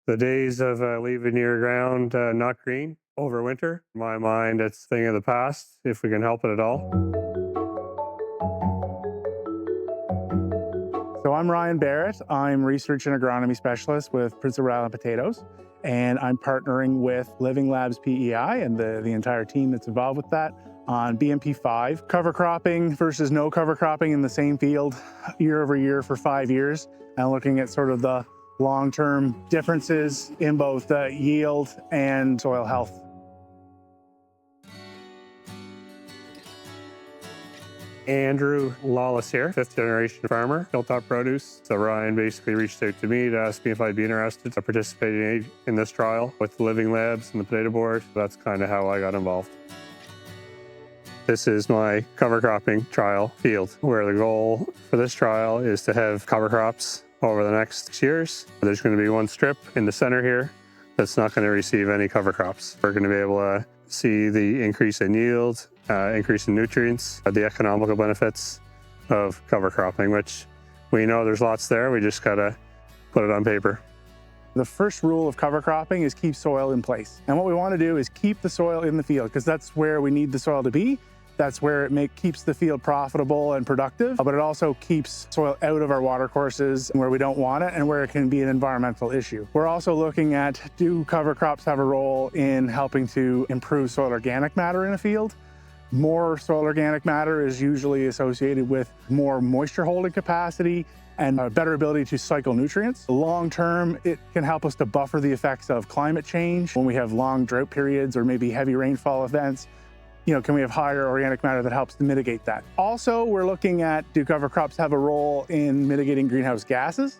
The days of leaving your ground not green over winter, in my mind, it's a thing of the past if we can help it at all. So I'm Ryan Barrett. I'm Research and Agronomy Specialist with Prince Agri-Environment Potatoes, and I'm partnering with Living Labs PEI and the entire team that's involved with that on BMP5, cover cropping versus no cover cropping in the same field year over year for 5 years, and looking at sort of the long-term differences in both yield and soil health. Andrew Lawless here, 5th generation farmer, Hilltop produce. So Ryan basically reached out to me to ask me if I'd be interested to participate in this trial with the Living Labs and the Potato Board. That's kind of how I got involved. This is my cover cropping trial field, where the goal for this trial is to have cover crops over the next 6 years. There's going to be one strip in the center here that's not going to receive any cover crops. We're going to be able to see the increase in yield, increase in nutrients, the economical benefits of cover cropping, which we know there's lots there. We just got to put it on paper. The first rule of cover cropping is keep soil in place. And what we want to do is keep the soil in the field, because that's where we need the soil to be. That's where it keeps the field profitable and productive, but it also keeps soil out of our water courses where we don't want it and where it can be an environmental issue. We're also looking at, do cover crops have a role in helping to improve soil organic matter in a field? More soil organic matter is usually associated with more moisture holding capacity and a better ability to cycle nutrients. Long term, it can help us to buffer the effects of climate change when we have long drought periods or maybe heavy rainfall events. Can we have higher organic matter that helps to mitigate that? Also, we're looking at, do cover crops have a role in mitigating greenhouse gases?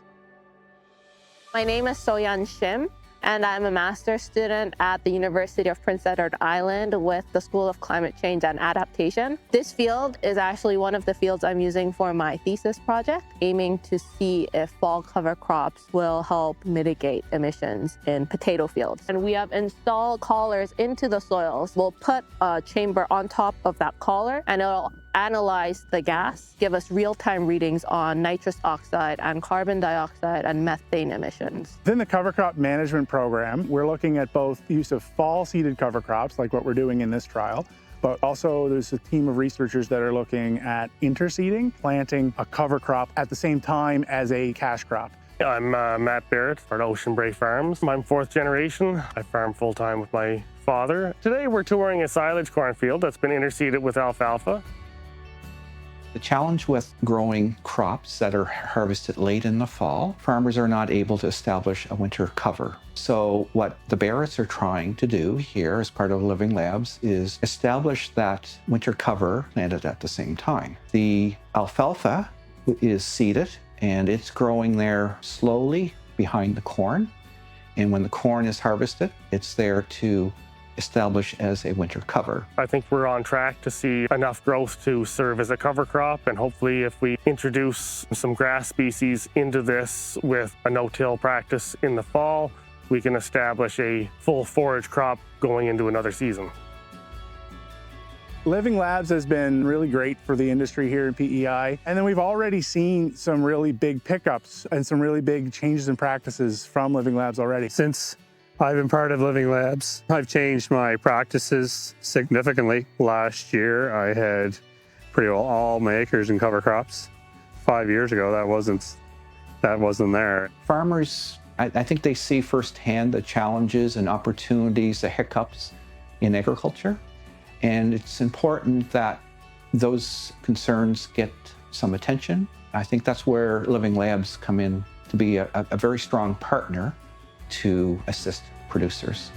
My name is So Yeon Shim, and I'm a master's student at the University of Prince Edward Island with the School of Climate Change and Adaptation. This field is actually one of the fields I'm using for my thesis project, aiming to see if fall cover crops will help mitigate emissions in potato fields. And we have installed collars into the soils. We'll put a chamber on top of that collar, and it'll analyze the gas, give us real-time readings on nitrous oxide and carbon dioxide and methane emissions. Within the cover crop management program, we're looking at both use of fall seeded cover crops, like what we're doing in this trial, but also there's a team of researchers that are looking at interseeding, planting a cover crop at the same time as a cash crop. I'm Matt Barrett at Oceanbrae Farms. I'm 4th generation. I farm full-time with my father. Today we're touring a silage cornfield that's been interseeded with alfalfa. The challenge with growing crops that are harvested late in the fall, farmers are not able to establish a winter cover. So what the Barretts are trying to do here as part of Living Labs is establish that winter cover planted at the same time. The alfalfa is seeded and it's growing there slowly behind the corn. And when the corn is harvested, it's there to establish as a winter cover. I think we're on track to see enough growth to serve as a cover crop, and hopefully if we introduce some grass species into this with a no-till practice in the fall, we can establish a full forage crop going into another season. Living Labs has been really great for the industry here in PEI, and then we've already seen some really big pickups and some really big changes in practices from Living Labs already. Since I've been part of Living Labs, I've changed my practices significantly. Last year, I had pretty well all my acres in cover crops. 5 years ago, that wasn't there. Farmers, I think they see firsthand the challenges and opportunities, the hiccups in agriculture. And it's important that those concerns get some attention. I think that's where Living Labs come in to be a very strong partner to assist producers.